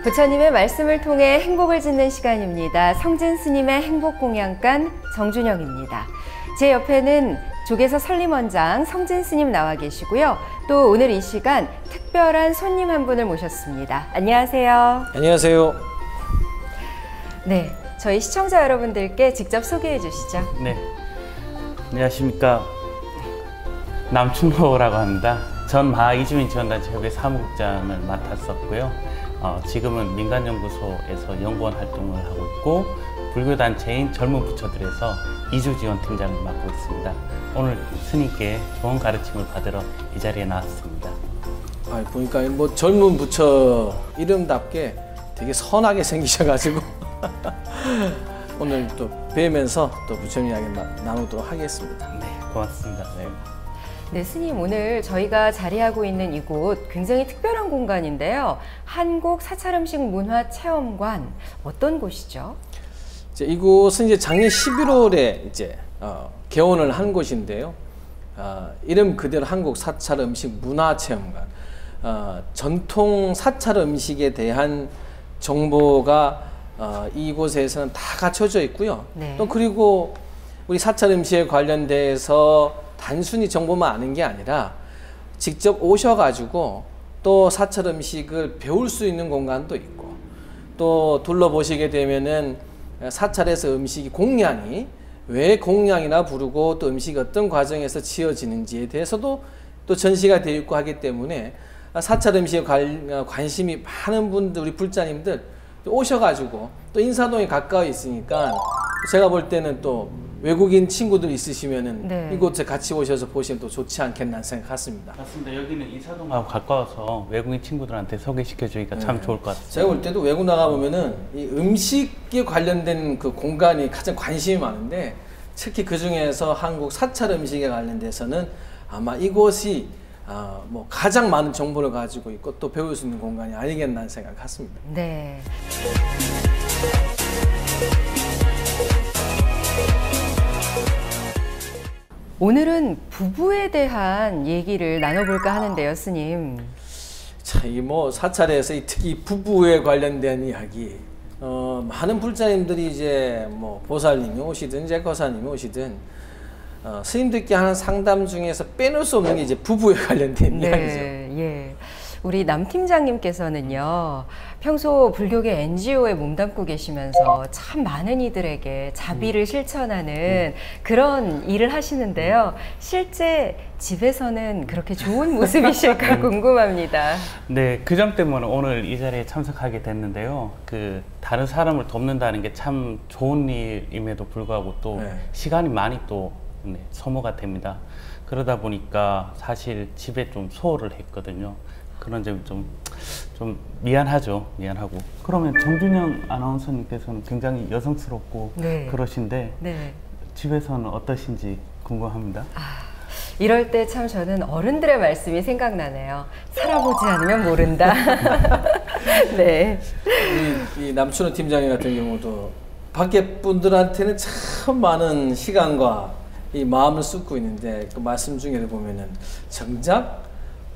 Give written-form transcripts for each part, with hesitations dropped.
부처님의 말씀을 통해 행복을 짓는 시간입니다. 성진 스님의 행복공양간 정준영입니다. 제 옆에는 조계사 설림원장 성진 스님 나와 계시고요. 또 오늘 이 시간 특별한 손님 한 분을 모셨습니다. 안녕하세요. 안녕하세요. 네, 저희 시청자 여러분들께 직접 소개해 주시죠. 네, 안녕하십니까. 남춘호라고 합니다. 전 마하이주민지원단체 협의 사무국장을 맡았었고요. 지금은 민간연구소에서 연구원 활동을 하고 있고 불교단체인 젊은 부처들에서 이주지원팀장을 맡고 있습니다. 오늘 스님께 좋은 가르침을 받으러 이 자리에 나왔습니다. 보니까 뭐 젊은 부처 이름답게 되게 선하게 생기셔가지고 오늘 또 뵈면서 또 부처님 이야기 나누도록 하겠습니다. 네, 고맙습니다. 네, 스님 오늘 저희가 자리하고 있는 이곳 굉장히 특별한 공간인데요. 한국 사찰음식 문화체험관 어떤 곳이죠? 이곳은 이제 작년 11월에 이제 개원을 한 곳인데요. 이름 그대로 한국 사찰음식 문화체험관. 전통 사찰음식에 대한 정보가 이곳에서는 다 갖춰져 있고요. 네. 또 그리고 우리 사찰음식에 관련돼서 단순히 정보만 아는 게 아니라 직접 오셔가지고 또 사찰 음식을 배울 수 있는 공간도 있고 또 둘러보시게 되면은 사찰에서 음식이 공양이 왜 공양이나 부르고 또 음식이 어떤 과정에서 지어지는지에 대해서도 또 전시가 되어 있고 하기 때문에 사찰 음식에 관심이 많은 분들, 우리 불자님들 오셔가지고 또 인사동에 가까이 있으니까 제가 볼 때는 또 외국인 친구들 있으시면은 네. 이곳에 같이 오셔서 보시면 또 좋지 않겠나 생각했습니다. 맞습니다. 여기는 인사동하고 가까워서 외국인 친구들한테 소개시켜 주기가 참 좋을 것 같습니다. 제가 볼 때도 외국 나가 보면은 이 음식에 관련된 그 공간이 가장 관심이 많은데 특히 그 중에서 한국 사찰 음식에 관련돼서는 아마 이곳이 뭐 가장 많은 정보를 가지고 있고 또 배울 수 있는 공간이 아니겠나 생각했습니다. 네. 오늘은 부부에 대한 얘기를 나눠볼까 하는데요, 스님. 자, 이 뭐 사찰에서 특히 부부에 관련된 이야기, 많은 불자님들이 이제 뭐 보살님이 오시든 제거사님이 오시든 스님들께 하는 상담 중에서 빼놓을 수 없는 게 이제 부부에 관련된 이야기죠. 예. 우리 남 팀장님께서는요, 평소 불교계 NGO에 몸담고 계시면서 참 많은 이들에게 자비를 실천하는 그런 일을 하시는데요. 실제 집에서는 그렇게 좋은 모습이실까 궁금합니다. 네, 그 점 때문에 오늘 이 자리에 참석하게 됐는데요. 다른 사람을 돕는다는 게 참 좋은 일임에도 불구하고 또 시간이 많이 또 소모가 됩니다. 그러다 보니까 사실 집에 좀 소홀을 했거든요. 그런 점이 좀 미안하죠. 미안하고. 그러면 정준영 아나운서님께서는 굉장히 여성스럽고 그러신데 집에서는 어떠신지 궁금합니다. 이럴 때 참 저는 어른들의 말씀이 생각나네요. 살아보지 않으면 모른다. 네. 이 남춘호 팀장님 같은 경우도 밖에 분들한테는 참 많은 시간과 이 마음을 쏟고 있는데 그 말씀 중에 보면은 정작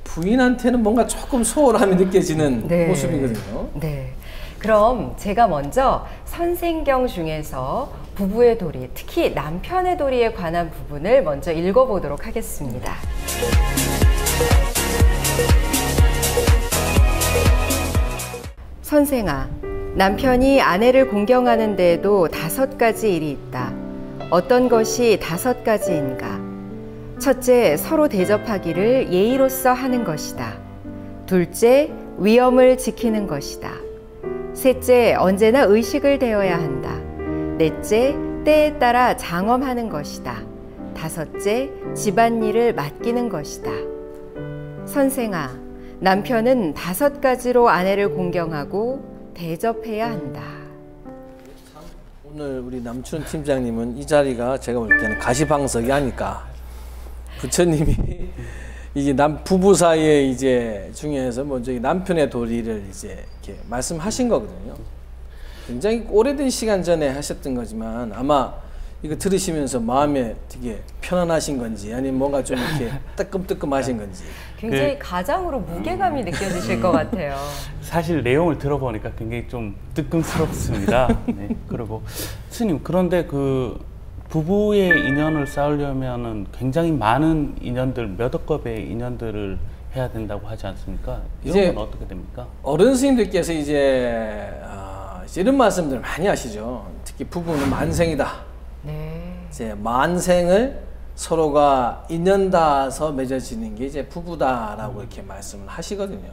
부인한테는 뭔가 조금 소홀함이 느껴지는 모습이거든요. 네. 그럼 제가 먼저 선생경 중에서 부부의 도리, 특히 남편의 도리에 관한 부분을 먼저 읽어보도록 하겠습니다. 선생아, 남편이 아내를 공경하는 데에도 5가지 일이 있다. 어떤 것이 5가지인가? 첫째, 서로 대접하기를 예의로서 하는 것이다. 둘째, 위엄을 지키는 것이다. 셋째, 언제나 의식을 대어야 한다. 넷째, 때에 따라 장엄하는 것이다. 다섯째, 집안일을 맡기는 것이다. 선생아, 남편은 5가지로 아내를 공경하고 대접해야 한다. 오늘 우리 남춘 팀장님은 이 자리가 제가 볼 때는 가시방석이 아닐까. 부처님이 이게 부부 사이에 이제 중에서 먼저 남편의 도리를 이제 이렇게 말씀하신 거거든요. 굉장히 오래된 시간 전에 하셨던 거지만 아마 이거 들으시면서 마음에 되게 편안하신 건지 아니면 뭔가 좀 이렇게 뜨끔뜨끔하신 건지 굉장히 가장으로 무게감이 느껴지실 것 같아요. 사실 내용을 들어보니까 굉장히 좀 뜨끔스럽습니다. 네. 그리고 스님, 그런데 그 부부의 인연을 쌓으려면은 굉장히 많은 인연들, 몇억 겁의 인연들을 해야 된다고 하지 않습니까? 이런 건 어떻게 됩니까? 어른 스님들께서 이제 이런 말씀들 많이 하시죠. 특히 부부는 만생이다. 네. 이제 만생을 서로가 인연 닿아서 맺어지는 게 이제 부부다라고 이렇게 말씀을 하시거든요.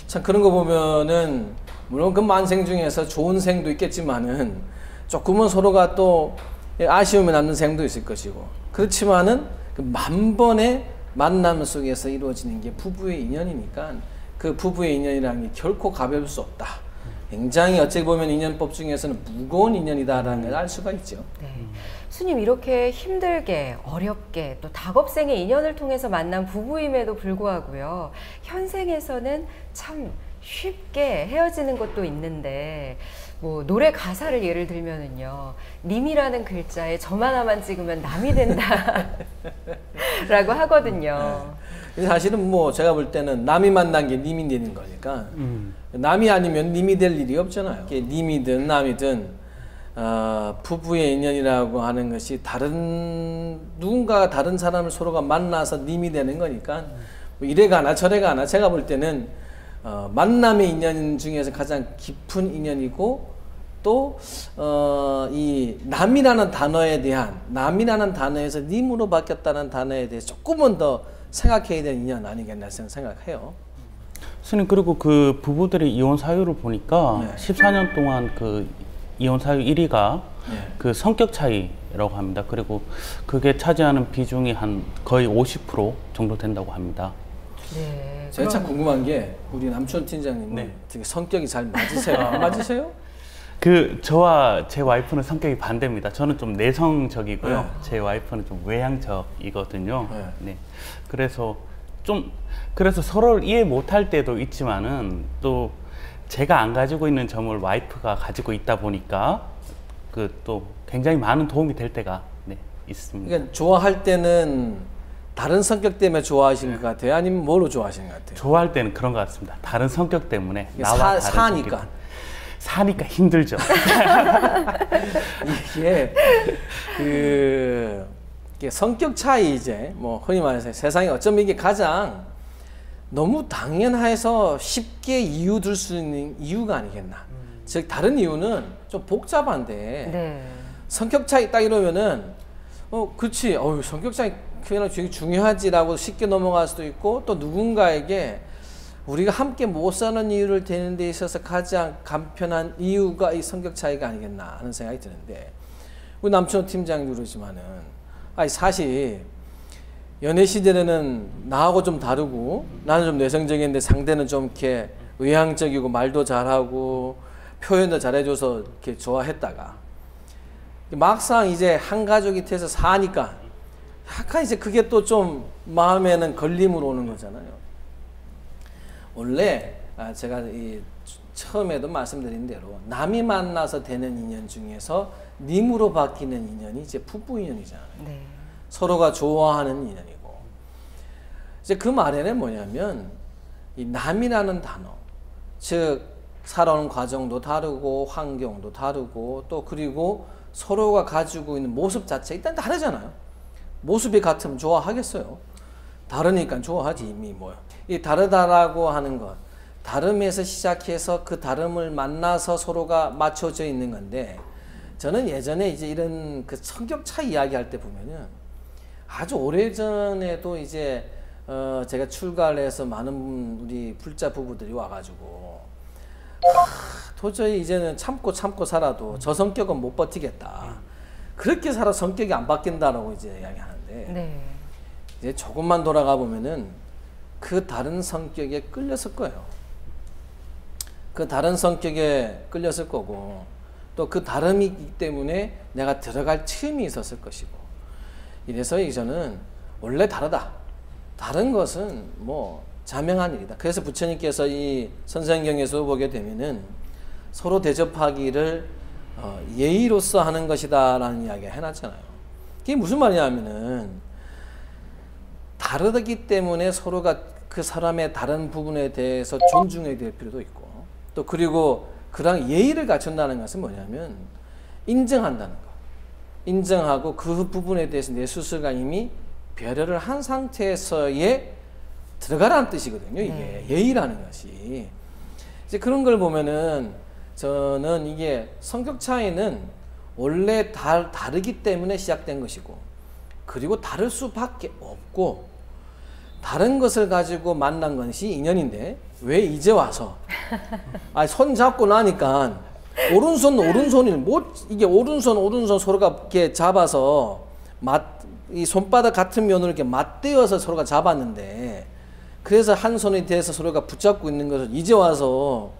참 그런 거 보면은 물론 그 만생 중에서 좋은 생도 있겠지만은 조금은 서로가 또 아쉬움이 남는 생도 있을 것이고 그렇지만은 그 만번의 만남 속에서 이루어지는 게 부부의 인연이니까 그 부부의 인연이라는 게 결코 가벼울 수 없다. 굉장히 어찌 보면 인연법 중에서는 무거운 인연이다라는 걸 알 수가 있죠. 네. 스님, 이렇게 힘들게 어렵게 또 닭업생의 인연을 통해서 만난 부부임에도 불구하고요, 현생에서는 참 쉽게 헤어지는 것도 있는데, 뭐 노래 가사를 예를 들면은요, 님이라는 글자에 점 하나만 찍으면 남이 된다 라고 하거든요. 네. 사실은 뭐 제가 볼 때는 남이 만난 게 님이 되는 거니까 남이 아니면 님이 될 일이 없잖아요. 님이든 남이든 부부의 인연이라고 하는 것이 누군가 다른 사람을 서로가 만나서 님이 되는 거니까 뭐 이래 가나 저래 가나 제가 볼 때는 만남의 인연 중에서 가장 깊은 인연이고 또 이 남이라는 단어에서 님으로 바뀌었다는 단어에 대해서 조금은 더 생각해야 되는 인연 아니겠나 생각해요. 스님, 그리고 그 부부들의 이혼 사유를 보니까 네. 14년 동안 그 이혼 사유 1위가 네. 그 성격 차이라고 합니다. 그리고 그게 차지하는 비중이 한 거의 50% 정도 된다고 합니다. 네. 제가 참 궁금한 게 우리 남춘 팀장님은 네. 되게 성격이 잘 맞으세요? 안 맞으세요? 그 저와 제 와이프는 성격이 반대입니다. 저는 좀 내성적이고요. 네. 제 와이프는 좀 외향적이거든요. 네. 네. 그래서 서로를 이해 못할 때도 있지만은 또 제가 안 가지고 있는 점을 와이프가 가지고 있다 보니까 그 또 굉장히 많은 도움이 될 때가 있습니다. 그러니까 좋아할 때는 다른 성격 때문에 좋아하시는 것 같아요? 아니면 뭐로 좋아하시는 것 같아요? 좋아할 때는 그런 것 같습니다. 다른 성격 때문에 나와 다른 사니까. 사니까 힘들죠. 이게 성격 차이 이제 뭐 흔히 말해서 세상에 어쩌면 이게 가장 너무 당연해서 쉽게 이유 들 수 있는 이유가 아니겠나. 즉 다른 이유는 좀 복잡한데 네. 성격 차이 딱 이러면은 그렇지. 성격 차이 그냥 되게 중요하지라고 쉽게 넘어갈 수도 있고 또 누군가에게 우리가 함께 못 사는 이유를 되는 데 있어서 가장 간편한 이유가 이 성격 차이가 아니겠나 하는 생각이 드는데 우리 남춘호 팀장도 그러지만은 사실 연애 시절에는 나하고 좀 다르고 나는 좀 내성적인데 상대는 좀 이렇게 외향적이고 말도 잘하고 표현도 잘해줘서 이렇게 좋아했다가 막상 이제 한 가족이 돼서 사니까 약간 이제 그게 또 좀 마음에는 걸림으로 오는 거잖아요. 원래 제가 처음에도 말씀드린 대로 남이 만나서 되는 인연 중에서 님으로 바뀌는 인연이 이제 부부 인연이잖아요. 네. 서로가 좋아하는 인연이고 이제 그 말에는 뭐냐면 이 남이라는 단어, 즉 살아오는 과정도 다르고 환경도 다르고 또 그리고 서로가 가지고 있는 모습 자체 일단 다르잖아요. 모습이 같으면 좋아하겠어요? 다르니까 좋아하지 이미 뭐요. 이 다르다라고 하는 것, 다름에서 시작해서 그 다름을 만나서 서로가 맞춰져 있는 건데 저는 예전에 이제 이런 그 성격 차이 이야기할 때 보면은 아주 오래전에도 이제 제가 출가를 해서 많은 우리 불자 부부들이 와가지고 도저히 이제는 참고 살아도 저 성격은 못 버티겠다. 그렇게 살아 성격이 안 바뀐다라고 이제 이야기하는데 네. 이제 조금만 돌아가 보면은 그 다른 성격에 끌렸을 거예요. 그 다른 성격에 끌렸을 거고 또 그 다름이기 때문에 내가 들어갈 틈이 있었을 것이고 이래서 저는 원래 다르다. 다른 것은 뭐 자명한 일이다. 그래서 부처님께서 이 선생경에서 보게 되면은 서로 대접하기를 예의로서 하는 것이다라는 이야기를 해놨잖아요. 그게 무슨 말이냐면은 다르기 때문에 서로가 그 사람의 다른 부분에 대해서 존중해야 될 필요도 있고, 또 그리고 그런 예의를 갖춘다는 것은 뭐냐면 인정한다는 거. 인정하고 그 부분에 대해서 내 스스로가 이미 배려를 한 상태에서의 들어가라는 뜻이거든요. 이게 예의라는 것이. 이제 그런 걸 보면은 저는 이게 성격 차이는 원래 다르기 때문에 시작된 것이고, 그리고 다를 수밖에 없고, 다른 것을 가지고 만난 것이 인연인데 왜 이제 와서 손 잡고 나니까 오른손이 이게 오른손 서로가 이렇게 잡아서 이 손바닥 같은 면으로 이렇게 맞대어서 서로가 잡았는데, 그래서 한 손이 돼서 서로가 붙잡고 있는 것을 이제 와서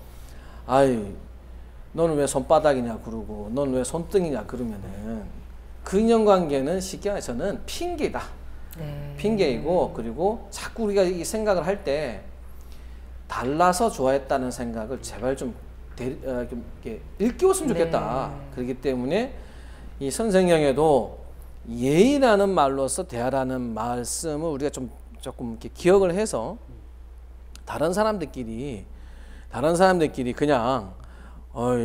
너는 왜 손바닥이냐 그러고 너는 왜 손등이냐 그러면은 그 인연관계는 쉽게 말해서는 핑계다. 핑계이고, 그리고 자꾸 우리가 이 생각을 할 때 달라서 좋아했다는 생각을 제발 좀 이렇게 일깨웠으면 좋겠다. 그렇기 때문에 이 선생령에도 예의라는 말로서 대하라는 말씀을 우리가 조금 이렇게 기억을 해서 다른 사람들끼리 그냥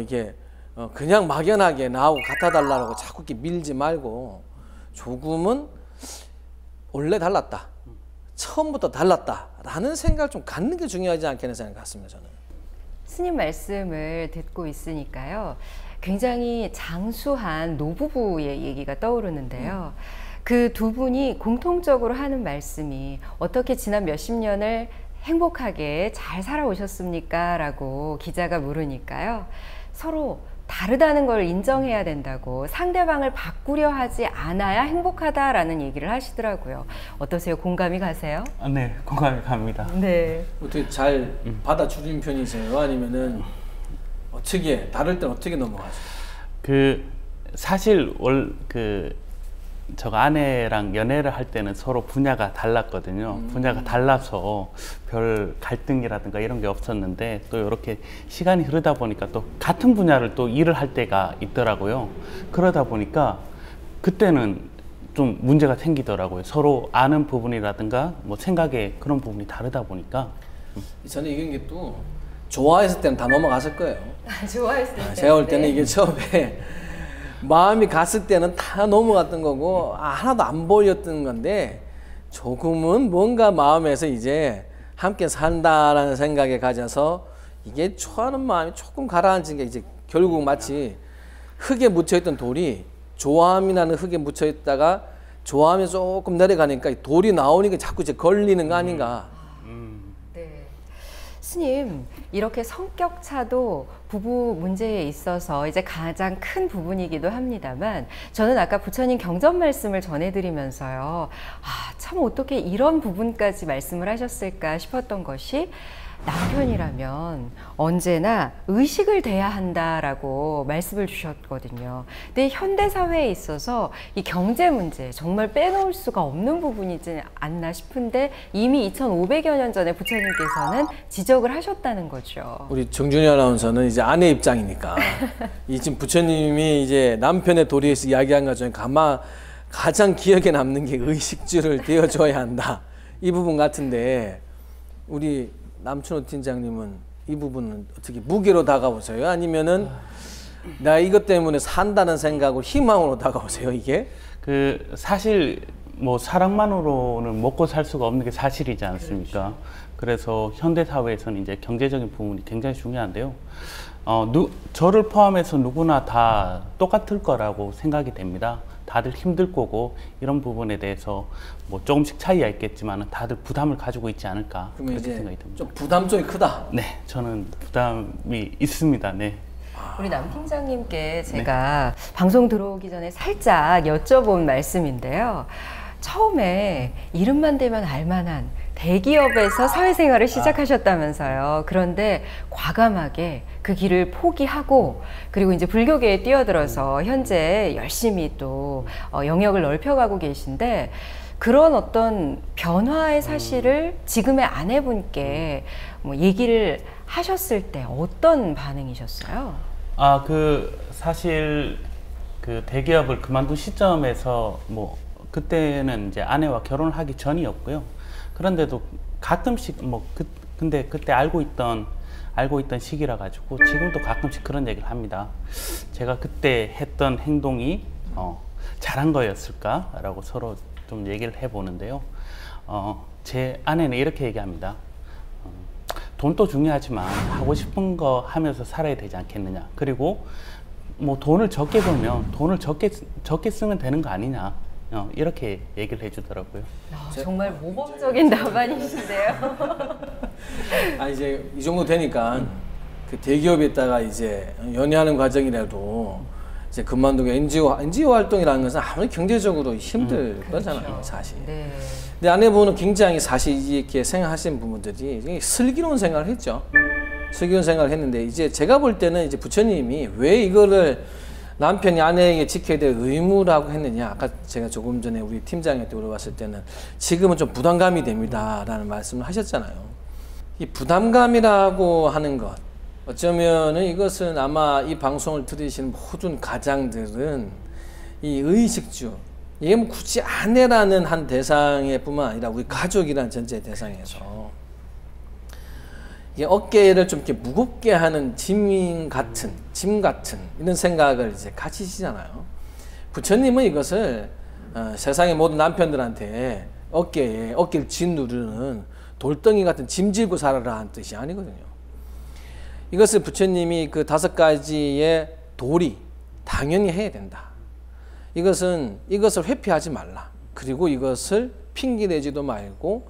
이게 그냥 막연하게 나하고 같아 달라고 자꾸 이렇게 밀지 말고, 조금은 원래 달랐다, 처음부터 달랐다라는 생각을 좀 갖는 게 중요하지 않겠는 생각 같습니다. 저는 스님 말씀을 듣고 있으니까요, 굉장히 장수한 노부부의 얘기가 떠오르는데요. 그 두 분이 공통적으로 하는 말씀이 어떻게 지난 몇십 년을 행복하게 잘 살아오셨습니까? 라고 기자가 물으니까요, 서로 다르다는 걸 인정해야 된다고, 상대방을 바꾸려 하지 않아야 행복하다라는 얘기를 하시더라고요. 어떠세요? 공감이 가세요? 네, 공감이 갑니다. 네. 어떻게 잘 받아주는 편이세요? 아니면은 어떻게 다를 때는 어떻게 넘어가세요? 사실 제가 아내랑 연애를 할 때는 서로 분야가 달랐거든요. 분야가 달라서 별 갈등이라든가 이런 게 없었는데, 또 이렇게 시간이 흐르다 보니까 또 같은 분야를 또 일을 할 때가 있더라고요. 그러다 보니까 그때는 좀 문제가 생기더라고요. 서로 아는 부분이라든가 뭐 생각의 그런 부분이 다르다 보니까. 저는 이게 또 좋아했을 때는 다 넘어갔을 거예요. 좋아했을 때. 제가 볼 때는 이게 처음에 마음이 갔을 때는 다 넘어갔던 거고 하나도 안 보였던 건데, 조금은 뭔가 마음에서 이제 함께 산다라는 생각에 가져서 이게 좋아하는 마음이 조금 가라앉은 게 이제 결국 마치 흙에 묻혀있던 돌이 좋아함이라는 흙에 묻혀있다가 좋아함이 조금 내려가니까 돌이 나오니까 자꾸 이제 걸리는 거 아닌가. 네. 스님, 이렇게 성격 차도 부부 문제에 있어서 이제 가장 큰 부분이기도 합니다만, 저는 아까 부처님 경전 말씀을 전해드리면서요, 참 어떻게 이런 부분까지 말씀을 하셨을까 싶었던 것이, 남편이라면 언제나 의식을 돼야 한다라고 말씀을 주셨거든요. 근데 현대 사회에 있어서 이 경제 문제 정말 빼놓을 수가 없는 부분이지 않나 싶은데, 이미 2500여 년 전에 부처님께서는 지적을 하셨다는 거죠. 우리 정준희 아나운서는 이제 아내 입장이니까 이 지금 부처님이 이제 남편의 도리에서 이야기한 것 중에 가장 기억에 남는 게 의식주를 되어줘야 한다, 이 부분 같은데, 우리 남춘호 팀장님은 이 부분은 어떻게 무게로 다가오세요? 아니면은 나 이것 때문에 산다는 생각으로 희망으로 다가오세요? 이게? 사실 뭐 사랑만으로는 먹고 살 수가 없는 게 사실이지 않습니까? 그렇죠. 그래서 현대 사회에서는 이제 경제적인 부분이 굉장히 중요한데요. 저를 포함해서 누구나 다 똑같을 거라고 생각이 됩니다. 다들 힘들 거고, 이런 부분에 대해서 뭐 조금씩 차이가 있겠지만 다들 부담을 가지고 있지 않을까, 그렇게 생각이 듭니다. 좀 부담 쪽이 크다? 네, 저는 부담이 있습니다. 네. 우리 남 팀장님께 제가 방송 들어오기 전에 살짝 여쭤본 말씀인데요. 처음에 이름만 대면 알만한 대기업에서 사회생활을 시작하셨다면서요. 그런데 과감하게 그 길을 포기하고, 그리고 이제 불교계에 뛰어들어서 현재 열심히 또 영역을 넓혀가고 계신데, 그런 어떤 변화의 사실을 지금의 아내분께 뭐 얘기를 하셨을 때 어떤 반응이셨어요? 사실 그 대기업을 그만둔 시점에서 뭐 그때는 이제 아내와 결혼을 하기 전이었고요. 그런데도 가끔씩 근데 그때 알고 있던 시기라 가지고 지금도 가끔씩 그런 얘기를 합니다. 제가 그때 했던 행동이 잘한 거였을까라고 서로 좀 얘기를 해보는데요. 제 아내는 이렇게 얘기합니다. 돈도 중요하지만 하고 싶은 거 하면서 살아야 되지 않겠느냐. 그리고 뭐 돈을 적게 벌면 돈을 적게 쓰면 되는 거 아니냐. 이렇게 얘기를 해주더라고요. 정말 모범적인 답안이신데요. 이제 이 정도 되니까 그 대기업에 있다가 이제 연애하는 과정이라도 이제 그만두고 NGO 활동이라는 것은 아무리 경제적으로 힘들 거잖아요, 그렇죠. 사실. 네. 근데 아내분은 굉장히 사실 이렇게 생각하시는 부분들이 슬기로운 생각을 했죠. 슬기로운 생각을 했는데 이제 제가 볼 때는 이제 부처님이 왜 이거를 남편이 아내에게 지켜야 될 의무라고 했느냐. 아까 제가 조금 전에 우리 팀장님한테 물어봤을 때는 지금은 좀 부담감이 됩니다라는 말씀을 하셨잖아요. 이 부담감이라고 하는 것, 어쩌면은 이것은 아마 이 방송을 들으시는 모든 가장들은 이 의식주, 이게 뭐 굳이 아내라는 한 대상에 뿐만 아니라 우리 가족이라는 전체 대상에서 이게 어깨를 좀 이렇게 무겁게 하는 짐 같은 이런 생각을 이제 가지시잖아요. 부처님은 이것을 세상의 모든 남편들한테 어깨를 짓누르는 돌덩이 같은 짐 질고 살아라 한 뜻이 아니거든요. 이것을 부처님이 그 5가지의 도리 당연히 해야 된다. 이것을 회피하지 말라. 그리고 이것을 핑계대지도 말고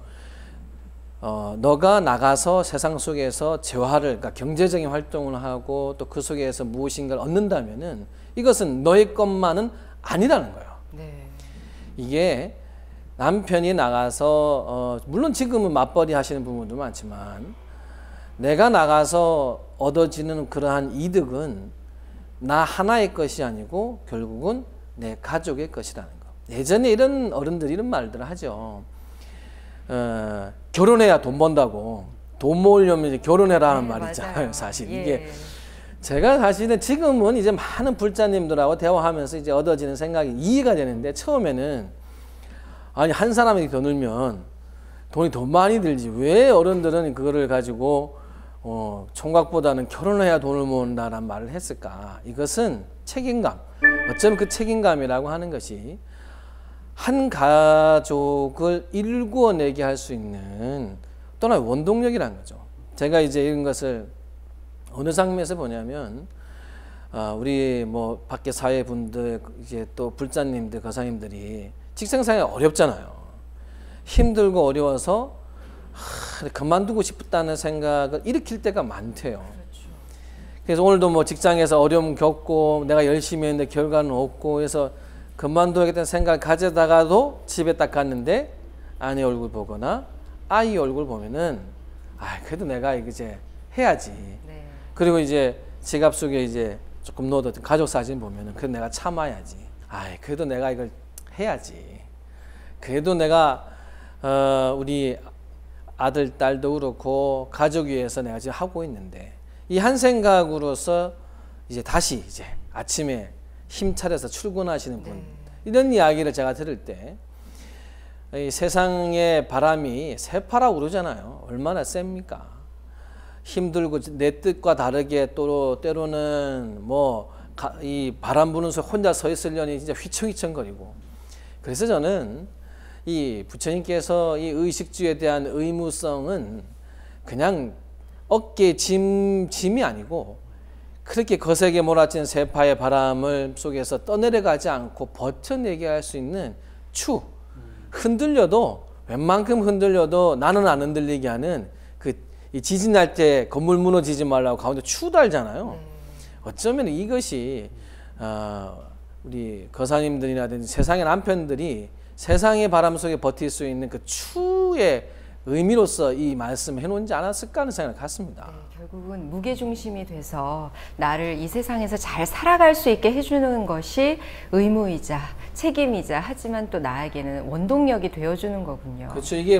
너가 나가서 세상 속에서 재화를, 그러니까 경제적인 활동을 하고 또 그 속에서 무엇인가를 얻는다면은 이것은 너의 것만은 아니라는 거예요. 네. 이게 남편이 나가서 물론 지금은 맞벌이 하시는 부분도 많지만 내가 나가서 얻어지는 그러한 이득은 나 하나의 것이 아니고 결국은 내 가족의 것이라는 거. 예전에 이런 어른들이 이런 말들을 하죠. 결혼해야 돈 번다고. 돈 모으려면 이제 결혼해라는 말이 있잖아요. 사실 이게 제가 사실은 지금은 이제 많은 불자님들하고 대화하면서 이제 얻어지는 생각이 이해가 되는데 처음에는 아니 한 사람이 더 늘면 돈이 더 많이 들지 왜 어른들은 그거를 가지고 총각보다는 결혼을 해야 돈을 모은다라는 말을 했을까. 이것은 책임감, 어쩌면 그 책임감이라고 하는 것이 한 가족을 일구어내게 할 수 있는 또 하나의 원동력이라는 거죠. 제가 이제 이런 것을 어느 장면에서 보냐면 우리 뭐 밖에 사회분들 이제 또 불자님들 거사님들이 직장생활이 어렵잖아요. 힘들고 어려워서 그만두고 싶다는 생각을 일으킬 때가 많대요. 그래서 오늘도 뭐 직장에서 어려움 겪고 내가 열심히 했는데 결과는 없고 해서 그만둬야겠다는 생각을 가져다가도 집에 딱 갔는데 아내 얼굴 보거나 아이 얼굴 보면은 그래도 내가 이제 해야지. 네. 그리고 이제 지갑 속에 이제 조금 넣어뒀던 가족 사진 보면은 그래도 내가 참아야지. 그래도 내가 이걸 해야지. 그래도 내가 우리 아들, 딸도 그렇고 가족 위해서 내가 지금 하고 있는데 이 한 생각으로서 이제 다시 이제 아침에 힘 차려서 출근하시는 분 이런 이야기를 제가 들을 때 이 세상의 바람이 새파라 우르잖아요. 얼마나 셉니까? 힘들고 내 뜻과 다르게 또 때로는 뭐 이 바람 부는 소 혼자 서 있으려니 진짜 휘청휘청거리고. 그래서 저는 이 부처님께서 이 의식주에 대한 의무성은 그냥 어깨 짐이 아니고 그렇게 거세게 몰아치는 새파의 바람을 속에서 떠내려가지 않고 버텨내게 할 수 있는 추. 흔들려도 웬만큼 흔들려도 나는 안 흔들리게 하는 이 지진 날 때 건물 무너지지 말라고 가운데 추 달잖아요. 어쩌면 이것이 우리 거사님들이라든지 세상의 남편들이 세상의 바람 속에 버틸 수 있는 그 추의 의미로서 이 말씀을 해놓지 않았을까 하는 생각을 갖습니다. 네, 결국은 무게중심이 돼서 나를 이 세상에서 잘 살아갈 수 있게 해주는 것이 의무이자 책임이자 하지만 또 나에게는 원동력이 되어주는 거군요. 그렇죠. 이게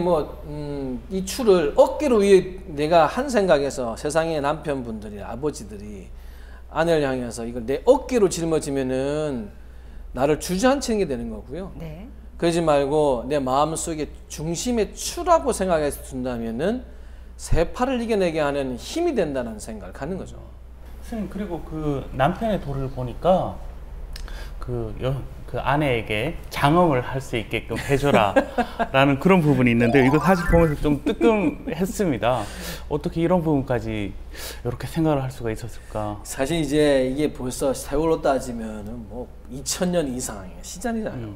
이 추를 어깨로 위에 내가 한 생각에서 세상의 남편분들이 아버지들이 아내를 향해서 이걸 내 어깨로 짊어지면은 나를 주저앉히는 게 되는 거고요. 네. 그러지 말고 내 마음속에 중심에 추라고 생각해서 둔다면은 세 팔을 이겨내게 하는 힘이 된다는 생각을 갖는 거죠. 선생님, 그리고 그 남편의 도를 보니까 그 아내에게 장엄을 할 수 있게끔 해줘라 라는 그런 부분이 있는데, 이거 사실 보면서 좀 뜨끔했습니다. 어떻게 이런 부분까지 이렇게 생각을 할 수가 있었을까? 사실 이제 이게 벌써 세월로 따지면은 뭐 2000년 이상의 시간이잖아요.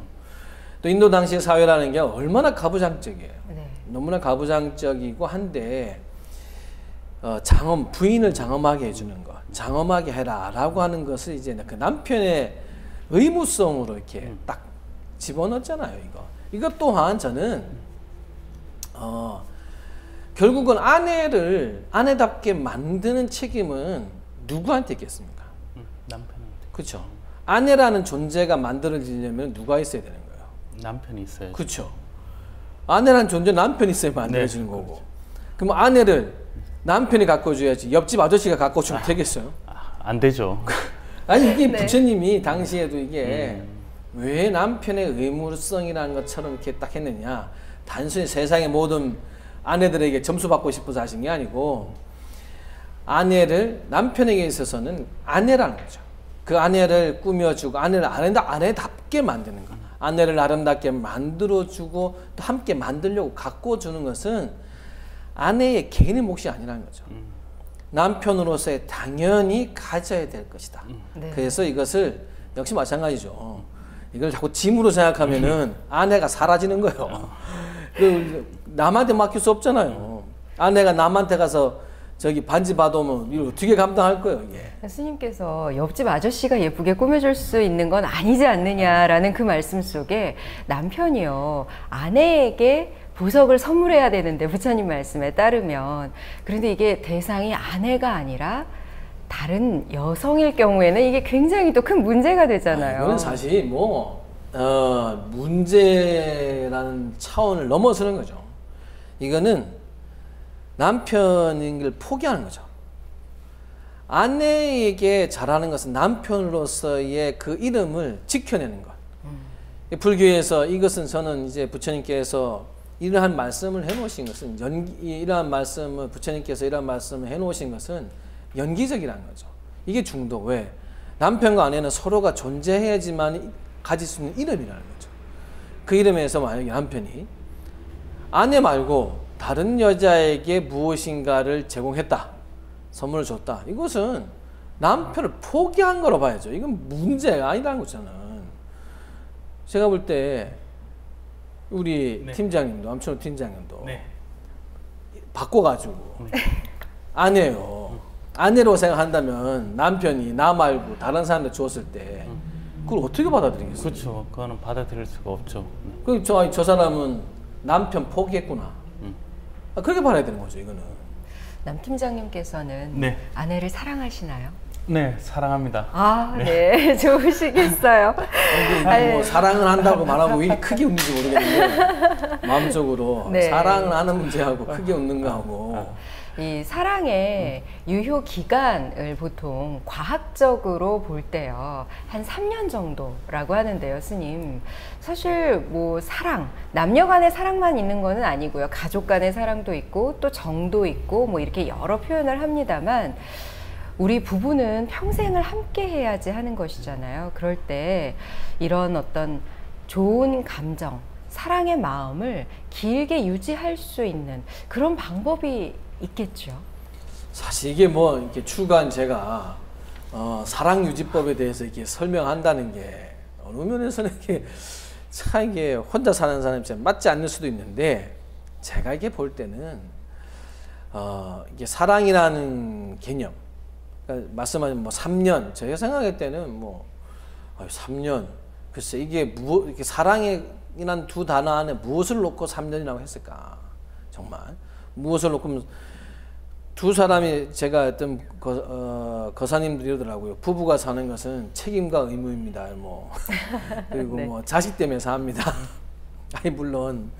또 인도 당시의 사회라는 게 얼마나 가부장적이에요. 네. 너무나 가부장적이고 한데 부인을 장엄하게 해주는 것, 장엄하게 해라라고 하는 것을 이제 그 남편의 의무성으로 이렇게 딱 집어넣었잖아요. 이것 또한 저는 결국은 아내를 아내답게 만드는 책임은 누구한테 있겠습니까? 남편한테. 그렇죠. 아내라는 존재가 만들어지려면 누가 있어야 되는 거예요? 남편이 있어야죠. 그렇죠. 아내라는 존재 남편이 있어야 만들어지는 거고. 그럼 아내를 남편이 가꿔줘야지 옆집 아저씨가 가꿔주면 되겠어요? 안 되죠. 아니 이게 부처님이 당시에도 이게 왜 남편의 의무성이라는 것처럼 이렇게 딱 했느냐, 단순히 세상의 모든 아내들에게 점수 받고 싶어서 하신 게 아니고 아내를 남편에게 있어서는 아내라는 거죠. 그 아내를 꾸며주고 아내를 아내답게 만드는 거, 아내를 아름답게 만들어주고 또 함께 만들려고 가꿔주는 것은 아내의 개인의 몫이 아니라는 거죠. 남편으로서의 당연히 가져야 될 것이다. 네. 그래서 이것을 역시 마찬가지죠. 이걸 자꾸 짐으로 생각하면은 아내가 사라지는 거예요. 남한테 맡길 수 없잖아요. 아내가 남한테 가서 저기 반지 받아오면 이걸 어떻게 감당할 거예요, 이게. 스님께서 옆집 아저씨가 예쁘게 꾸며줄 수 있는 건 아니지 않느냐라는 그 말씀 속에 남편이요, 아내에게 보석을 선물해야 되는데, 부처님 말씀에 따르면. 그런데 이게 대상이 아내가 아니라 다른 여성일 경우에는 이게 굉장히 또 큰 문제가 되잖아요. 이건 사실 문제라는 차원을 넘어서는 거죠. 이거는 남편인 걸 포기하는 거죠. 아내에게 잘하는 것은 남편으로서의 그 이름을 지켜내는 것. 불교에서 이것은 저는 이제 부처님께서 이러한 말씀을 해놓으신 것은 이러한 말씀을 부처님께서 이러한 말씀을 해놓으신 것은 연기적이라는 거죠. 이게 중도. 왜? 남편과 아내는 서로가 존재해야지만 가질 수 있는 이름이라는 거죠. 그 이름에서 만약에 남편이 아내 말고 다른 여자에게 무엇인가를 제공했다, 선물을 줬다, 이것은 남편을 포기한 거로 봐야죠. 이건 문제가 아니라는 거잖아. 제가 볼 때 우리 팀장님도, 암천호 팀장님도 바꿔가지고 아내요, 아내로 생각한다면 남편이 나 말고 다른 사람한테 줬을 때 그걸 어떻게 받아들이겠어요? 그렇죠. 그거는 받아들일 수가 없죠. 그 저 사람은 남편 포기했구나. 그렇게 봐야 되는 거죠, 이거는. 남 팀장님께서는 네. 아내를 사랑하시나요? 네, 사랑합니다. 아, 네. 좋으시겠어요. 뭐 사랑을 한다고 말하고 왜 크게 웃는지 모르겠는데 마음속으로 네. 사랑을 하는 문제하고 크게 웃는 거하고 이 사랑의 유효 기간을 보통 과학적으로 볼 때요, 한 3년 정도라고 하는데요, 스님. 사실 뭐 사랑, 남녀 간의 사랑만 있는 거는 아니고요. 가족 간의 사랑도 있고 또 정도 있고 뭐 이렇게 여러 표현을 합니다만, 우리 부부는 평생을 함께 해야지 하는 것이잖아요. 그럴 때 이런 어떤 좋은 감정, 사랑의 마음을 길게 유지할 수 있는 그런 방법이 있겠죠. 사실 이게 뭐 이렇게 추가한 제가 사랑 유지법에 대해서 이렇게 설명한다는 게 어느 면에서는 이게 참 이게 혼자 사는 사람이 맞지 않는 수도 있는데, 제가 이게 볼 때는 이게 사랑이라는 개념, 그러니까 말씀하신 뭐 3년, 제가 생각할 때는 뭐 3년, 글쎄 이게 이렇게 사랑이란 두 단어 안에 무엇을 놓고 3년이라고 했을까? 정말 무엇을 놓고, 두 사람이, 제가 어떤 거사님들이 이러더라고요. 부부가 사는 것은 책임과 의무입니다. 뭐 그리고 네. 뭐 자식 때문에 삽니다. 아니 물론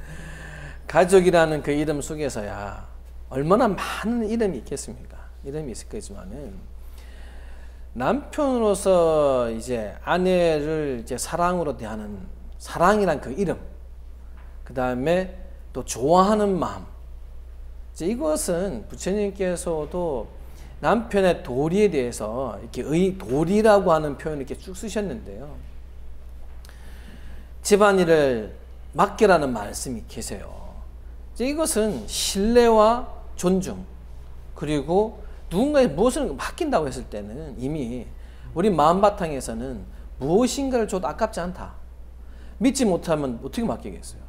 가족이라는 그 이름 속에서야 얼마나 많은 이름이 있겠습니까? 이름이 있을 거지만은 남편으로서 이제 아내를 이제 사랑으로 대하는 사랑이란 그 이름, 그 다음에 또 좋아하는 마음, 이제 이것은 부처님께서도 남편의 도리에 대해서 이렇게 도리라고 하는 표현을 이렇게 쭉 쓰셨는데요. 집안일을 맡기라는 말씀이 계세요. 이제 이것은 신뢰와 존중, 그리고 누군가에 무엇을 맡긴다고 했을 때는 이미 우리 마음바탕에서는 무엇인가를 줘도 아깝지 않다. 믿지 못하면 어떻게 맡기겠어요?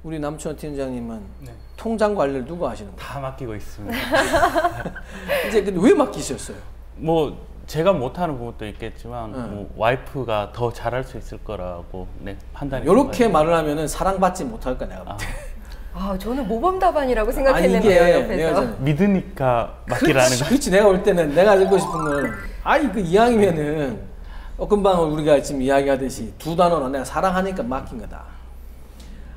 우리 남춘호 팀장님은 네. 통장 관리를 누가 하시는 거예요? 다 맡기고 있습니다. 이제 근데 왜 맡기셨어요? 뭐 제가 못하는 부분도 있겠지만 뭐 와이프가 더 잘할 수 있을 거라고 네, 판단이. 이렇게 말을 하면은 사랑받지 못할까 내가 볼 때. 저는 모범 답안이라고 생각했는데요. 옆에서. 믿으니까 맡기라는 거. 그렇지. 내가 볼 때는 내가 듣고 싶은 건 그 이왕이면은 금방 우리가 지금 이야기하듯이 두 단어로 내가 사랑하니까 맡긴 거다.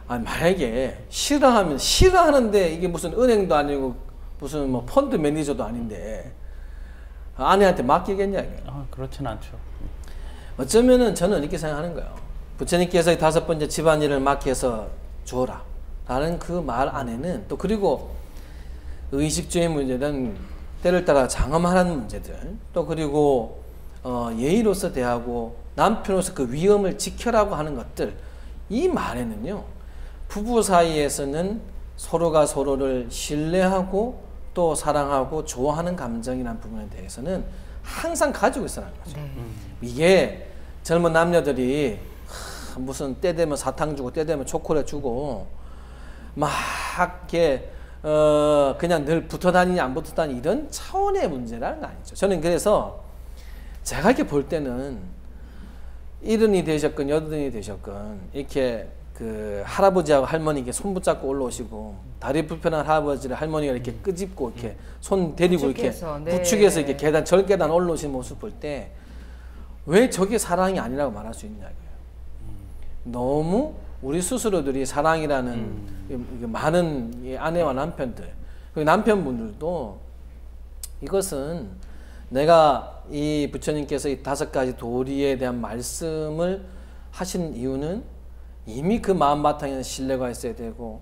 만약에 싫어하는데 이게 무슨 은행도 아니고 무슨 뭐 펀드 매니저도 아닌데 아내한테 맡기겠냐? 그렇진 않죠. 어쩌면은 저는 이렇게 생각하는 거예요. 부처님께서 5번째 집안일을 맡겨서 주어라 라는 그 말 안에는 또 그리고 의식주의 문제든 때를 따라 장엄하는 문제들 또 그리고 예의로서 대하고 남편으로서 그 위엄을 지켜라고 하는 것들, 이 말에는요 부부 사이에서는 서로가 서로를 신뢰하고 또 사랑하고 좋아하는 감정이라는 부분에 대해서는 항상 가지고 있어라는 거죠. 네. 이게 젊은 남녀들이 무슨 때 되면 사탕 주고 때 되면 초콜릿 주고 막 이렇게 그냥 늘 붙어 다니니 안 붙어 다니니 이런 차원의 문제라는 거 아니죠. 저는 그래서 제가 이렇게 볼 때는 70이 되셨건 80이 되셨건 이렇게 그 할아버지하고 할머니께 손 붙잡고 올라오시고 다리 불편한 할아버지를 할머니가 이렇게 끄집고 이렇게 손 데리고 부축해서, 이렇게 부축해서 이렇게 절계단 올라오신 모습 볼 때 왜 저게 사랑이 아니라고 말할 수 있냐고요. 너무 우리 스스로들이 사랑이라는 많은 아내와 남편들, 그리고 남편분들도 이것은 내가 이 부처님께서 이 5가지 도리에 대한 말씀을 하신 이유는 이미 그 마음바탕에는 신뢰가 있어야 되고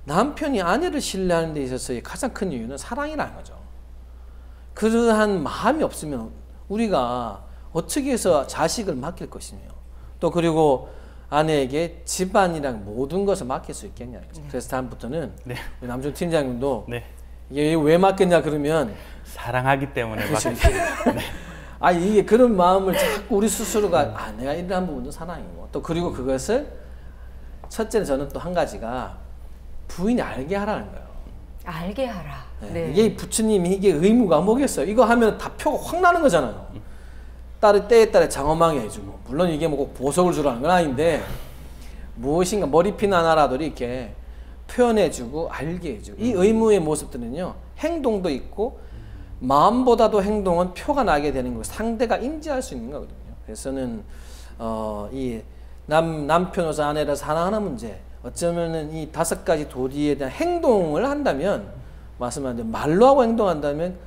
남편이 아내를 신뢰하는 데 있어서의 가장 큰 이유는 사랑이라는 거죠. 그러한 마음이 없으면 우리가 어떻게 해서 자식을 맡길 것이며 또 그리고 아내에게 집안이랑 모든 것을 맡길 수 있겠냐. 네. 그래서 다음부터는 네. 우리 남준 팀장님도 네. 이게 왜 맡겼냐 그러면 사랑하기 때문에 맡겼어요. 네. 이게 그런 마음을 자꾸 우리 스스로가 내가 이런 부분도 사랑이고 또 그리고 그것을 첫째는 저는 또 한 가지가 부인이 알게 하라는 거예요. 알게 하라. 네. 이게 부처님이 이게 의무가 뭐겠어요? 이거 하면 다 표가 확 나는 거잖아요. 딸을 때에 따라 장엄하게 해주고 물론 이게 뭐 꼭 보석을 주라는 건 아닌데 무엇인가 머리핀 하나라도 이렇게 표현해주고 알게 해주고 이 의무의 모습들은요 행동도 있고 마음보다도 행동은 표가 나게 되는 거고 상대가 인지할 수 있는 거거든요. 그래서는 이 남편으로서 아내를 사랑하는 문제 어쩌면은 이 5가지 도리에 대한 행동을 한다면 말씀한 대로 말로 하고 행동한다면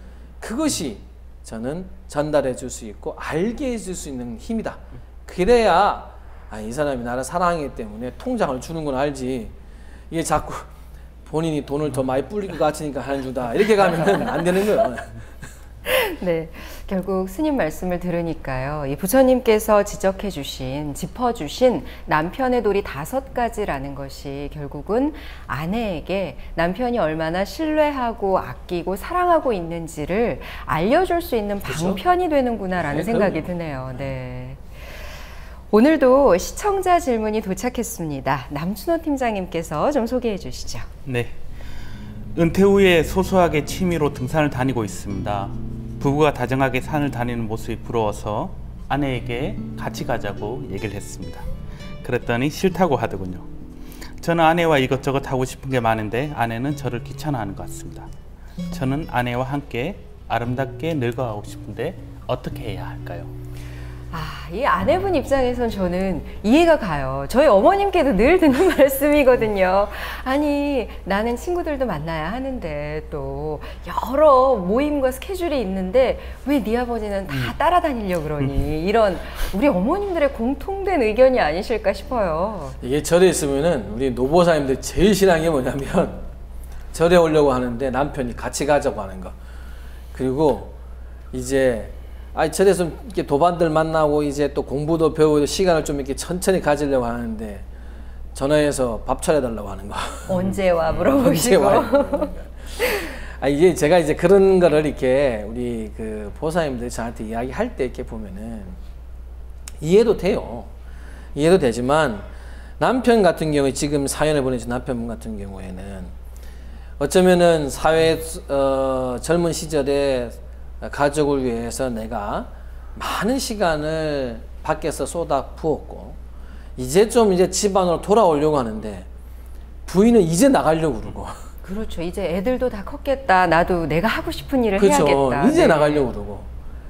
그것이 저는 전달해 줄 수 있고 알게 해줄 수 있는 힘이다. 그래야 이 사람이 나를 사랑하기 때문에 통장을 주는 건 알지 이게 자꾸 본인이 돈을 더 많이 뿌릴 것 같으니까 하는 주다 이렇게 가면 안 되는 거예요. 네, 결국 스님 말씀을 들으니까요. 이 부처님께서 지적해 주신, 짚어 주신 남편의 도리 5가지라는 것이 결국은 아내에게 남편이 얼마나 신뢰하고 아끼고 사랑하고 있는지를 알려줄 수 있는 방편이 되는구나라는 생각이 드네요. 네. 오늘도 시청자 질문이 도착했습니다. 남춘호 팀장님께서 좀 소개해 주시죠. 네. 은퇴 후에 소소하게 취미로 등산을 다니고 있습니다. 부부가 다정하게 산을 다니는 모습이 부러워서 아내에게 같이 가자고 얘기를 했습니다. 그랬더니 싫다고 하더군요. 저는 아내와 이것저것 하고 싶은 게 많은데 아내는 저를 귀찮아하는 것 같습니다. 저는 아내와 함께 아름답게 늙어가고 싶은데 어떻게 해야 할까요? 이 아내분 입장에선 저는 이해가 가요. 저희 어머님께도 늘 듣는 말씀이거든요. 아니, 나는 친구들도 만나야 하는데 또 여러 모임과 스케줄이 있는데 왜 네 아버지는 다 따라다니려고 그러니? 이런 우리 어머님들의 공통된 의견이 아니실까 싶어요. 이게 절에 있으면은 우리 노보사님들 제일 싫어하는 게 뭐냐면 절에 오려고 하는데 남편이 같이 가자고 하는 거. 그리고 이제 절에서 이렇게 도반들 만나고 이제 또 공부도 배우고 시간을 좀 이렇게 천천히 가지려고 하는데 전화해서 밥 차려달라고 하는 거. 언제 와 물어보시고. 이게 제가 이제 그런 거를 이렇게 우리 그 보사님들이 저한테 이야기할 때 이렇게 보면은 이해도 돼요. 이해도 되지만 남편 같은 경우에 지금 사연을 보내준 남편분 같은 경우에는 어쩌면은 사회 젊은 시절에 가족을 위해서 내가 많은 시간을 밖에서 쏟아 부었고 이제 좀 이제 집안으로 돌아오려고 하는데 부인은 이제 나가려고 그러고. 그렇죠. 이제 애들도 다 컸겠다. 나도 내가 하고 싶은 일을 그렇죠. 해야겠다. 이제 나가려고 그러고.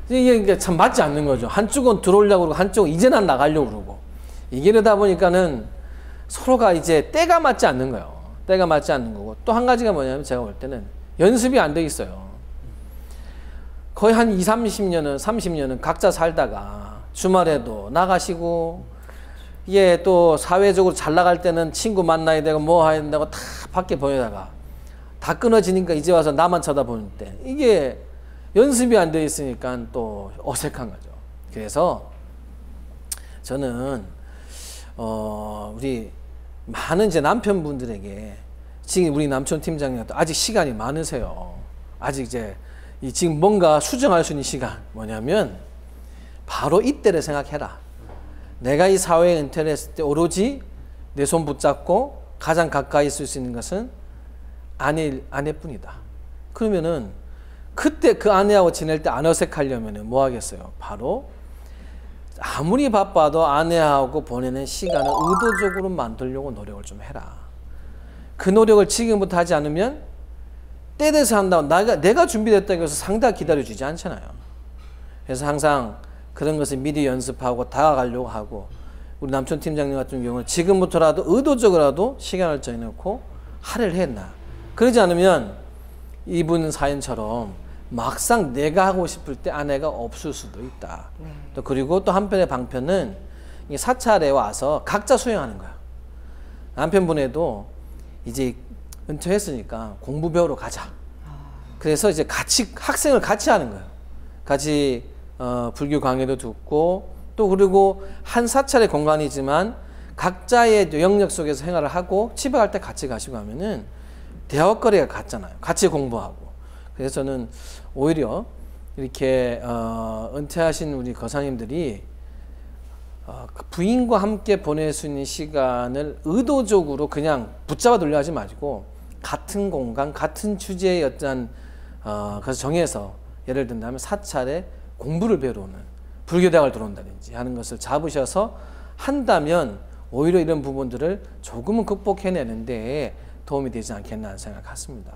이게 참 맞지 않는 거죠. 한쪽은 들어오려고 그러고 한쪽은 이제 난 나가려고 그러고. 이게 이러다 보니까는 서로가 이제 때가 맞지 않는 거예요. 때가 맞지 않는 거고. 또 한 가지가 뭐냐면 제가 볼 때는 연습이 안 돼 있어요. 거의 한 20, 30년은 30년은 각자 살다가 주말에도 나가시고 이게 또 사회적으로 잘 나갈 때는 친구 만나야 되고 뭐 해야 된다고 다 밖에 보내다가 다 끊어지니까 이제 와서 나만 쳐다보는 때 이게 연습이 안 돼 있으니까 또 어색한 거죠. 그래서 저는 우리 많은 이제 남편분들에게 지금 우리 남촌 팀장님도 아직 시간이 많으세요. 아직 이제 지금 뭔가 수정할 수 있는 시간 뭐냐면 바로 이때를 생각해라. 내가 이 사회에 은퇴를 했을 때 오로지 내 손 붙잡고 가장 가까이 있을 수 있는 것은 아내뿐이다. 그러면은 그때 그 아내하고 지낼 때 안 어색하려면 뭐 하겠어요? 바로 아무리 바빠도 아내하고 보내는 시간을 의도적으로 만들려고 노력을 좀 해라. 그 노력을 지금부터 하지 않으면 때 돼서 한다고 내가 준비됐다고 해서 상대가 기다려주지 않잖아요. 그래서 항상 그런 것을 미리 연습하고 다가가려고 하고 우리 남촌 팀장님 같은 경우는 지금부터라도 의도적으로라도 시간을 정해놓고 할애를 했나. 그러지 않으면 이분 사연처럼 막상 내가 하고 싶을 때 아내가 없을 수도 있다. 또 그리고 또 한편의 방편은 이 사찰에 와서 각자 수행하는 거야. 남편분에도 이제 은퇴했으니까 공부 배우러 가자. 그래서 이제 같이 학생을 같이 하는 거예요. 같이 불교 강의도 듣고 또 그리고 한 사찰의 공간이지만 각자의 영역 속에서 생활을 하고 집에 갈 때 같이 가시고 하면은 대화거리가 같잖아요. 같이 공부하고. 그래서 저는 오히려 이렇게 은퇴하신 우리 거사님들이 부인과 함께 보낼 수 있는 시간을 의도적으로 그냥 붙잡아 두려 하지 마시고 같은 공간, 같은 주제의 어떤 그래서 정해서 예를 든다면 사찰에 공부를 배우러 오는 불교대학을 들어온다든지 하는 것을 잡으셔서 한다면 오히려 이런 부분들을 조금은 극복해내는데 도움이 되지 않겠나 하는 생각을 갖습니다.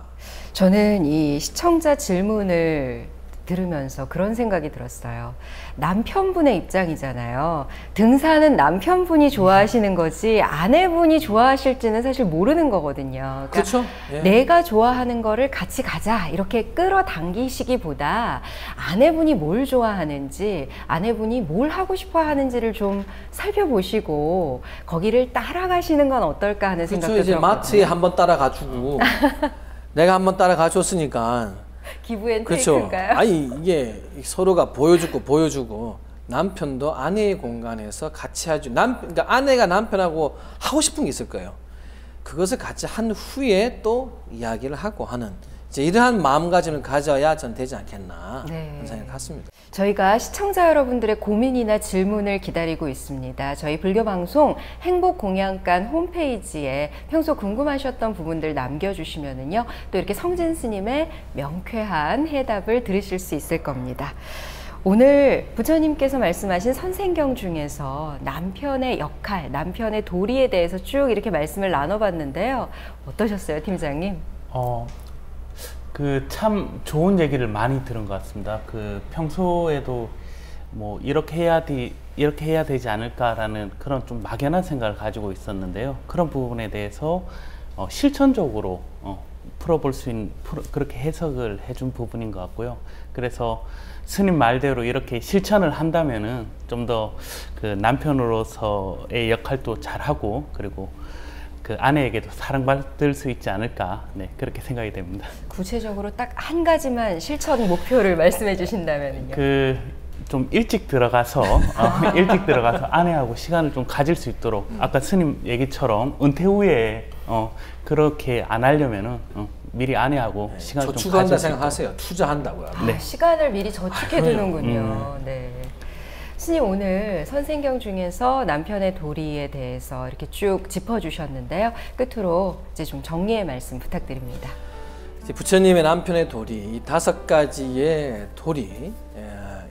저는 이 시청자 질문을 들으면서 그런 생각이 들었어요. 남편분의 입장이잖아요. 등산은 남편분이 좋아하시는 거지 아내분이 좋아하실지는 사실 모르는 거거든요. 그러니까 그렇죠. 예. 내가 좋아하는 거를 같이 가자 이렇게 끌어당기시기보다 아내분이 뭘 좋아하는지 아내분이 뭘 하고 싶어 하는지를 좀 살펴보시고 거기를 따라가시는 건 어떨까 하는 그렇죠. 생각도 이제 들었거든요. 마트에 한번 따라가주고 내가 한번 따라가 줬으니까 그렇죠. 기브앤테이크인가요? 아니 이게 서로가 보여주고 남편도 아내의 공간에서 같이 하죠. 그러니까 아내가 남편하고 하고 싶은 게 있을 거예요. 그것을 같이 한 후에 또 이야기를 하고 하는 이제 이러한 마음가짐을 가져야 전 되지 않겠나 하는 생각을 갖습니다. 저희가 시청자 여러분들의 고민이나 질문을 기다리고 있습니다. 저희 불교방송 행복공양간 홈페이지에 평소 궁금하셨던 부분들 남겨주시면은요, 또 이렇게 성진 스님의 명쾌한 해답을 들으실 수 있을 겁니다. 오늘 부처님께서 말씀하신 선생경 중에서 남편의 역할, 남편의 도리에 대해서 쭉 이렇게 말씀을 나눠봤는데요. 어떠셨어요, 팀장님? 참 좋은 얘기를 많이 들은 것 같습니다. 평소에도 뭐 이렇게 해야 되지 않을까라는 그런 좀 막연한 생각을 가지고 있었는데요. 그런 부분에 대해서 실천적으로 풀어볼 수 있는 그렇게 해석을 해준 부분인 것 같고요. 그래서 스님 말대로 이렇게 실천을 한다면은 좀 더 그 남편으로서의 역할도 잘하고 그리고 그 아내에게도 사랑받을 수 있지 않을까, 네, 그렇게 생각이 됩니다. 구체적으로 딱 한 가지만 실천 목표를 말씀해 주신다면요. 좀 일찍 들어가서 아내하고 시간을 좀 가질 수 있도록 아까 스님 얘기처럼 은퇴 후에 그렇게 안 하려면은 미리 아내하고 시간을 좀 저축한다 가질 생각하세요. 투자한다고요. 네. 시간을 미리 저축해 두는군요. 네. 스님, 오늘 선생경 중에서 남편의 도리에 대해서 이렇게 쭉 짚어주셨는데요. 끝으로 이제 좀 정리의 말씀 부탁드립니다. 부처님의 남편의 도리, 이 5가지의 도리,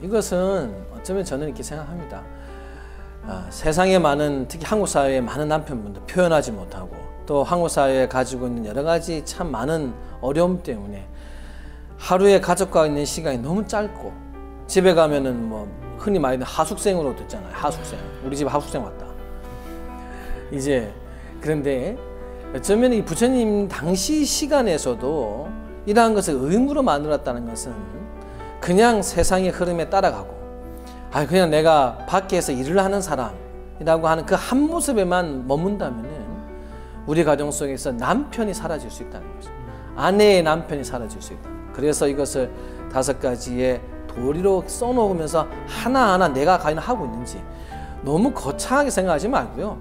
이것은 어쩌면 저는 이렇게 생각합니다. 세상에 많은, 특히 한국 사회에 많은 남편분들 표현하지 못하고 또 한국 사회에 가지고 있는 여러 가지 참 많은 어려움 때문에 하루에 가족과 있는 시간이 너무 짧고 집에 가면은 뭐 흔히 말하는 하숙생으로 듣잖아요. 하숙생. 우리 집 하숙생 왔다. 이제 그런데 어쩌면 이 부처님 당시 시간에서도 이러한 것을 의무로 만들었다는 것은 그냥 세상의 흐름에 따라가고 그냥 내가 밖에서 일을 하는 사람이라고 하는 그 한 모습에만 머문다면은 우리 가정 속에서 남편이 사라질 수 있다는 거죠. 아내의 남편이 사라질 수 있다. 그래서 이것을 5가지의 도리로 써놓으면서 하나하나 내가 과연 하고 있는지 너무 거창하게 생각하지 말고요.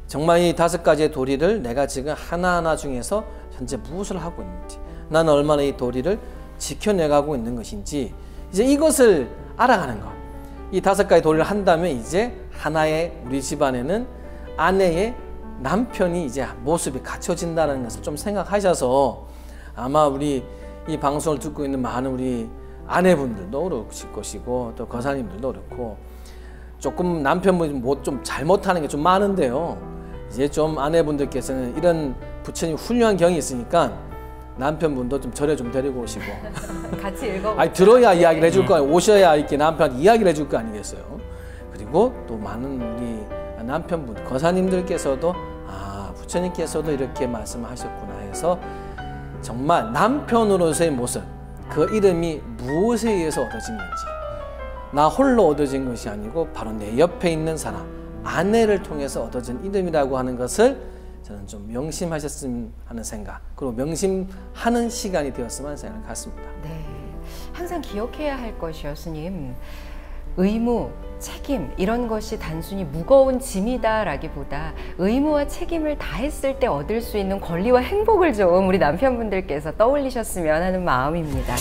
정말 이 5가지의 도리를 내가 지금 하나하나 중에서 현재 무엇을 하고 있는지, 나는 얼마나 이 도리를 지켜내가고 있는 것인지, 이제 이것을 알아가는 것. 이 5가지 도리를 한다면 이제 하나의 우리 집안에는 아내의 남편이 이제 모습이 갖춰진다는 것을 좀 생각하셔서 아마 우리 이 방송을 듣고 있는 많은 우리 아내분들도 그러실 것이고 또 거사님들도 그렇고 조금 남편분이 뭐 좀 잘못하는 게 좀 많은데요. 이제 좀 아내분들께서는 이런 부처님 훌륭한 경이 있으니까 남편분도 좀 절에 좀 데리고 오시고 같이 읽어보세요. 들어야 이야기를 해줄 거 아니에요. 오셔야 이렇게 남편한테 이야기를 해줄 거 아니겠어요. 그리고 또 많은 우리 남편분, 거사님들께서도 부처님께서도 이렇게 말씀하셨구나 해서 정말 남편으로서의 모습, 그 이름이 무엇에 의해서 얻어진 건지, 나 홀로 얻어진 것이 아니고 바로 내 옆에 있는 사람, 아내를 통해서 얻어진 이름이라고 하는 것을 저는 좀 명심하셨으면 하는 생각, 그리고 명심하는 시간이 되었으면 하는 생각을 갖습니다. 네, 항상 기억해야 할 것이요, 스님. 의무, 책임 이런 것이 단순히 무거운 짐이다라기보다 의무와 책임을 다했을 때 얻을 수 있는 권리와 행복을 좀 우리 남편분들께서 떠올리셨으면 하는 마음입니다.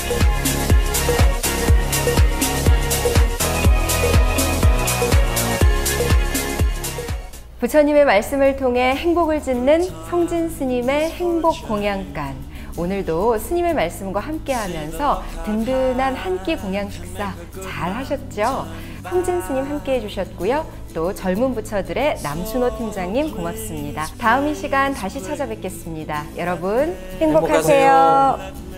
부처님의 말씀을 통해 행복을 짓는 성진 스님의 행복 공양간. 오늘도 스님의 말씀과 함께하면서 든든한 한 끼 공양 식사 잘 하셨죠? 성진 스님 함께 해주셨고요. 또 젊은 부처들의 남순호 팀장님 고맙습니다. 다음 이 시간 다시 찾아뵙겠습니다. 여러분 행복하세요.